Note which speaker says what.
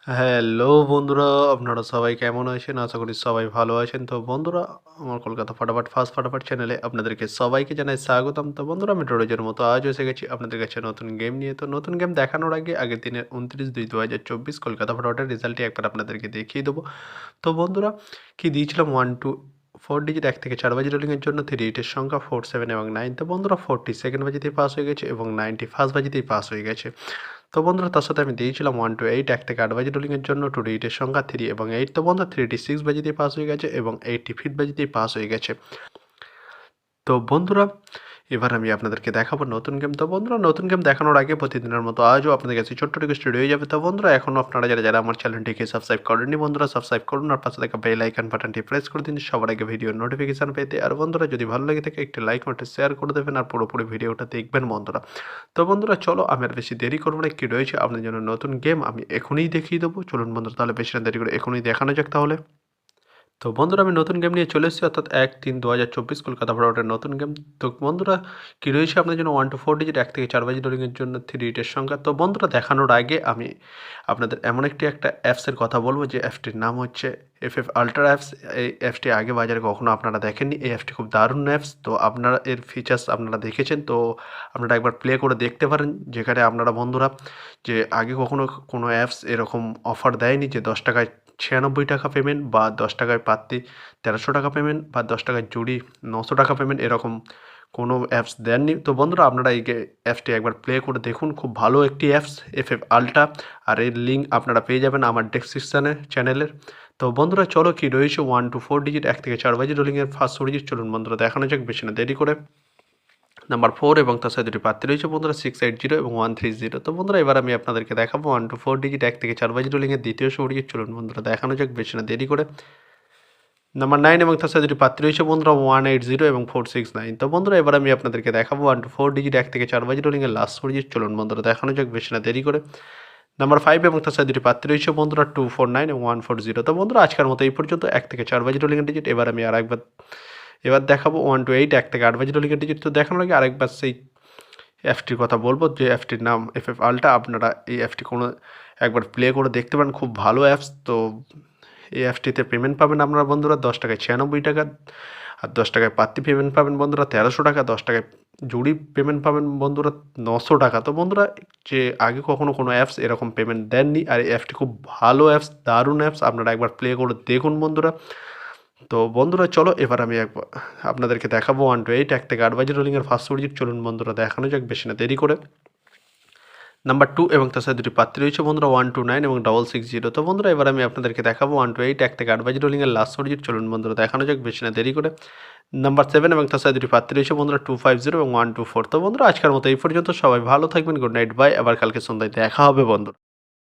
Speaker 1: Hello বন্ধুরা, আপনারা সবাই কেমন আছেন? আশা করি সবাই ভালো আছেন। তো বন্ধুরা, আমার কলকাতা ফাটাফাট ফার্স্ট ফাটাফাট চ্যানেলে আপনাদেরকে সবাইকে জানাই স্বাগতম। তো বন্ধুরা, আমি রোজের মতো আজও এসে গেছি আপনাদের কাছে নতুন গেম নিয়ে। তো নতুন গেম দেখানোর আগে আগের দিনের 29/2/2024 কলকাতা ফাটাফাটের রেজাল্টটি একবার আপনাদেরকে দেখিয়ে দেবো। তো বন্ধুরা, কি দিয়েছিলাম 1 to 4 ডিজিট 1 থেকে 4 বাজি রোলিংয়ের জন্য 3 8 এর সংখ্যা 4, 7 এবং 9। তো বন্ধুরা, 40 সেকেন্ড বাজিতেই পাস হয়ে গেছে এবং 90 ফার্স্ট বাজিতেই পাস হয়ে গেছে। তো বন্ধুরা, তার সাথে আমি দিয়েছিলাম 1 to 8 1 থেকে 8 বাজি রোলিংয়ের জন্য 2 8 এর সংখ্যা 3 এবং 8। তো বন্ধুরা, 3 6 বাজিতেই পাস হয়ে গেছে এবং 80 ফিট বাজিতেই পাস হয়ে গেছে। তো বন্ধুরা, এবার আমি আপনাদেরকে দেখাবো নতুন গেম। তো বন্ধুরা, নতুন গেম দেখানোর আগে প্রতিদিনের মতো আজও আপনাদের কাছে ছোট্ট রিকোয়েস্ট হয়ে যাবে। তো বন্ধুরা, এখনও আপনারা যারা আমার চ্যানেলটিকে সাবস্ক্রাইব করেননি, বন্ধুরা সাবস্ক্রাইব করুন আর পাশে থাকা বেল আইকন বাটনটি প্রেস করে দিন সবার আগে ভিডিওর নোটিফিকেশান পেতে। আর বন্ধুরা, যদি ভালো লাগে থাকে একটি লাইক মারতে শেয়ার করে দেবেন আর পুরোপুরি ভিডিওটা দেখবেন বন্ধুরা। তো বন্ধুরা, চলো আমি আর বেশি দেরি করবো না, কি রয়েছে আপনার জন্য নতুন গেম আমি এখনই দেখিয়ে দেবো। চলুন বন্ধুরা, তাহলে বেশি না দেরি করে এখনই দেখানো যাক তাহলে। তো বন্ধুরা, আমি নতুন গেম নিয়ে চলে এসেছি, অর্থাৎ 1/3/2024 কলকাতা ভাড়াটের নতুন গেম। তো বন্ধুরা, কী রয়েছে আপনার জন্য 1 to 4 ডিজিট 1 থেকে 4 বাজি রোলিংয়ের জন্য 3 8 এর সংখ্যা। তো বন্ধুরা, দেখানোর আগে আমি আপনাদের এমন একটা অ্যাপসের কথা বলবো যে অ্যাপসটির নাম হচ্ছে FF আল্ট্রা অ্যাপস। এই অ্যাপসটি আগে বাজারে কখনো আপনারা দেখেননি। এই অ্যাপসটি খুব দারুণ অ্যাপস। তো আপনারা এর ফিচার্স আপনারা দেখেছেন, তো আপনারা একবার প্লে করে দেখতে পারেন। যেখানে আপনারা বন্ধুরা, যে আগে কখনো কোনো অ্যাপস এরকম অফার দেয়নি যে 10 টাকায় 96 টাকা পেমেন্ট বা 10 টাকায় পাত্তি 1300 টাকা পেমেন্ট বা 10 টাকায় জুড়ি 900 টাকা পেমেন্ট, এরকম কোনো অ্যাপস দেননি। তো বন্ধুরা, আপনারা এই অ্যাপসটি একবার প্লে করে দেখুন, খুব ভালো একটি অ্যাপস FF আল্ট্রা। আর এর লিঙ্ক আপনারা পেয়ে যাবেন আমার ডেসক্রিপশানে চ্যানেলের। তো বন্ধুরা, চলো কি রয়েছে 1 to 4 ডিজিট 1 থেকে 4 বাজি রোলিংয়ের ফার্স্ট ডিজিট চলুন বন্ধুরা দেখানো যাক বেশি না দেরি করে। নাম্বার 4 এবং তার সাথে দুটি প্রার্থী রয়েছে বন্ধুরা 680 এবং 130। তো বন্ধুরা, এবার আমি আপনাদেরকে দেখাবো 1 to 4 ডিজিট 1 থেকে 4 বাজি রোলিংয়ের দ্বিতীয় ডিজিট চলুন বন্ধুরা দেখানো যাক বেশি না দেরি করে। নাম্বার 9 এবং তার সাথে দুটি প্রার্থী রয়েছে বন্ধুরা 180 এবং 469। তো বন্ধুরা, এবার আমি আপনাদেরকে দেখাবো 1 to 4 ডিজিট 1 থেকে 4 বাজি রোলিংয়ের লাস্ট ডিজিট চলুন বন্ধুরা দেখানো যাক বেশি না দেরি করে। নাম্বার 5 এবং তার সাথে দুটি প্রার্থী রয়েছে বন্ধুরা 249 এবং 140। তো বন্ধুরা, আজকের মতো এই পর্যন্ত 1 থেকে 4 বাজি রোলিংয়ের ডিজিট। এবার দেখাবো 1 to 8 1 থেকে 8 বাজি রোলিংয়ের ডিজিট। তো দেখানোর আগে আরেকবার সেই অ্যাপসটির কথা বলবো যে অ্যাপসটির নাম FF আল্ট্রা। আপনারা এই অ্যাপসটি একবার প্লে করে দেখতে পারেন, খুব ভালো অ্যাপস। তো এই অ্যাপসটিতে পেমেন্ট পাবেন আপনারা বন্ধুরা 10 টাকায় 96 টাকা, আর 10 টাকায় পাত্তি পেমেন্ট পাবেন বন্ধুরা 1300 টাকা, 10 টাকায় জুড়ি পেমেন্ট পাবেন বন্ধুরা 900 টাকা। তো বন্ধুরা, যে আগে কখনো কোনো অ্যাপস এরকম পেমেন্ট দেননি, আর এই অ্যাপসটি খুব ভালো অ্যাপস, দারুণ অ্যাপস। আপনারা একবার প্লে করে দেখুন বন্ধুরা। তো বন্ধুরা, চলো এবার আমি একবার আপনাদেরকে দেখাবো 1 to 8 1 থেকে 8 বাজি রোলিংয়ের ফার্স্ট ডিজিট চলুন বন্ধুরা দেখানো যাক বেশি না দেরি করে। নাম্বার 2 এবং তার সাথে দুটি প্রার্থী রয়েছে বন্ধুরা 129 এবং 660। তো বন্ধুরা, এবার আমি আপনাদেরকে দেখাবো 1 to 8 1 থেকে 8 বাজি রোলিংয়ের লাস্ট ডিজিট চলুন বন্ধুরা দেখানো যাক বেশি না দেরি করে। নাম্বার 7 এবং তার সাথে দুটি প্রার্থী রয়েছে বন্ধুরা 250 এবং 124। তো বন্ধুরা, আজকের মতো এই পর্যন্ত, সবাই ভালো থাকবেন, গুড নাইট, বাই। আবার কালকে সন্ধ্যায় দেখা হবে বন্ধুরা।